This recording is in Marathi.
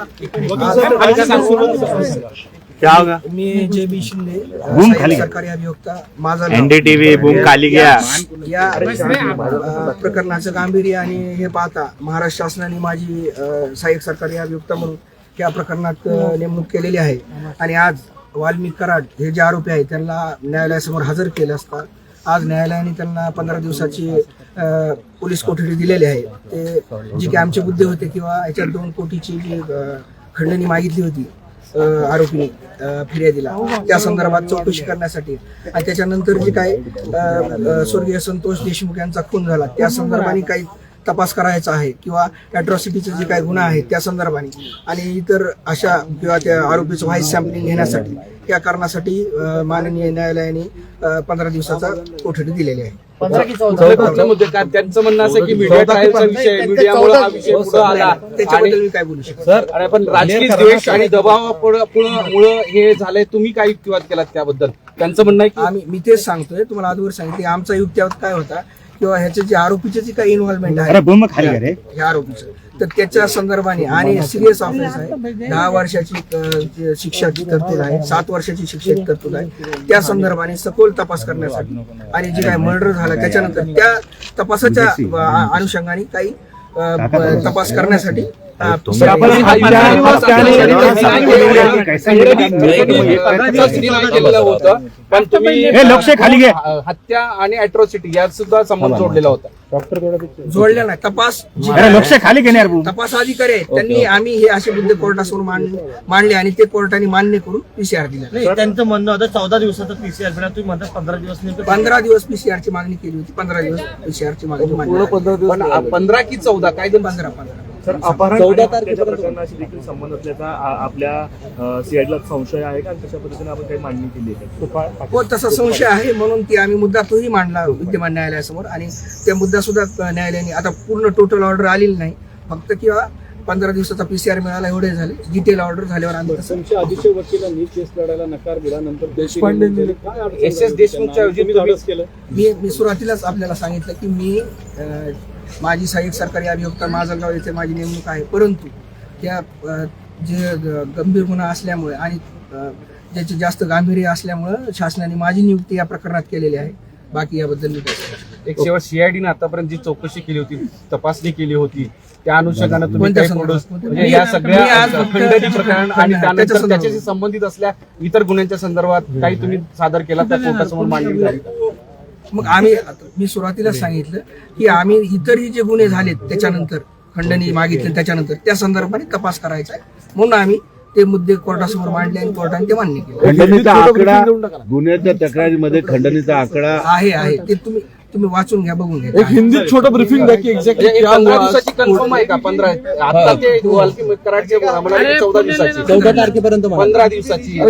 क्या होगा? मी JB शिंदे बूम खाली सरकारी अभियोक्ता माझा NDTV बूम खाली गया या प्रकरणाचं गांभीर्य आणि हे पाहता महाराष्ट्र शासनाने माझी सहाय्यक सरकारी अभियोक्ता म्हणून या प्रकरणात नेमणूक केलेली आहे आणि आज वाल्मिक कराड हे जे आरोपी आहेत त्यांना न्यायालयासमोर हजर केलं असता आज न्यायालयाने त्यांना 15 दिवसाची पोलीस कोठडी दिलेली आहे. ते जे काही आमचे मुद्दे होते किंवा याच्यात 2 कोटीची जी खंडणी मागितली होती आरोपीने फिर्यादीला त्या संदर्भात चौकशी करण्यासाठी आणि त्याच्यानंतर जे काय स्वर्गीय संतोष देशमुख यांचा खून झाला त्या संदर्भाने काही तपास करायचा आहे किंवा अॅट्रॉसिटीचे जे काही गुन्हा आहेत त्या संदर्भाने आणि इतर अशा किंवा त्या आरोपीचं व्हाईस सॅम्पलिंग घेण्यासाठी या कारणासाठी माननीय न्यायालयाने 15 दिवसाचा कोठडी दिलेली आहे. त्यांचं म्हणणं असं की मीडिया ट्रायलचा विषय मीडियामुळे हा विषय पुढे आला त्याच्याबद्दल मी काय बोलू शकतो सर. पण राजकीय द्वेष आणि दबावामुळे हे झालंय, तुम्ही काय युक्तिवाद केलात त्याबद्दल? त्यांचं म्हणणं आहे की मी तेच सांगतोय तुम्हाला आजवर सांगितले आमचा युक्तिवाद काय होता किंवा ह्याचे जे आरोपीचे जे काही इन्व्हॉल्वमेंट आहे ह्या आरोपीचं तर त्याच्या संदर्भाने आणि सिरियस ऑफेन्स आहे 10 वर्षाची शिक्षाची तरतूद आहे 7 वर्षाची शिक्षेची तरतूद आहे त्या संदर्भाने सखोल तपास करण्यासाठी आणि जे काही मर्डर झाला त्याच्यानंतर त्या तपासाच्या अनुषंगाने काही तपास करण्यासाठी पण तुम्ही हत्या आणि अॅट्रॉसिटी यात सुद्धा संबंध जोडलेला होता. जोडलेला नाही. तपास तपास अधिकारी आहेत त्यांनी आम्ही हे असे मुद्दे कोर्टासमोर मांडले आणि ते कोर्टाने मान्य करून PCR दिला. त्यांचं म्हणणं होतं 14 दिवसाचा PCR बिना तुम्ही म्हणता 15 दिवस 15 दिवस PCR ची मागणी केली होती. 15 दिवस PCR ची मागणी मांडली. 15 की 14 काय 15 14 तारखेपर्यंत देखील संबंध असल्याचा आपल्या सीआयडीला संशय आहे का? तशा पद्धतीने आपण काही मांडणी केली आहे? हो तसा संशय आहे म्हणून ती आम्ही मुद्दा तोही मांडला विद्यमान न्यायालयासमोर आणि त्या मुद्दा सुद्धा न्यायालयाने आता पूर्ण टोटल ऑर्डर आलेली नाही फक्त किंवा 15 दिवसाचा PCR मिळाला एवढे झाले. डिटेल ऑर्डर झाल्यावर आम्ही आधीच्या वकिलांनी केस लढायला नकार दिला नंतर देशमुखच्या मी सुरुवातीलाच आपल्याला सांगितलं की मी माझी सहाय्यक सरकारी अभियोक्ता माजलगाव येथे माझी नेमणूक आहे परंतु त्या जे गंभीर गुन्हा असल्यामुळे आणि ज्याचे जास्त गांभीर्य असल्यामुळे शासनाने माझी नियुक्ती या प्रकरणात केलेली आहे. बाकी याबद्दल मी एक शेवट CID आतापर्यंत जी चौकशी केली होती तपासणी केली होती त्या अनुषंगाने तुम्ही म्हणजे या सगळ्या खंडणी प्रकरण आणि त्यानंतर त्याच्याशी संबंधित असल्या इतर गुन्ह्यांच्या संदर्भात काही तुम्ही सादर केला त्या कोर्टासमोर मांडणी झाली? मग मी सुरुवातीलाच सांगितलं की आम्ही इतरही जे गुन्हे झालेत त्याच्यानंतर खंडणी मागितली त्याच्यानंतर त्या संदर्भाने तपास करायचा आहे म्हणून आम्ही ते मुद्दे कोर्टासमोर मांडले आणि कोर्टाने ते मान्य केले. खंडणीचा आकडा गुन्ह्याच्या तक्रारीमध्ये खंडणीचा आकडा आहे ते तुम्ही वाचून घ्या बघून घ्या. हिंदीत छोटं ब्रीफिंग द्या की एक्झॅक्टली 15 दिवसाची कन्फर्म आहे का? 15 आता ते कराडचे म्हणाले 14 दिवसाची 14 तारखेपर्यंत 15 दिवसाची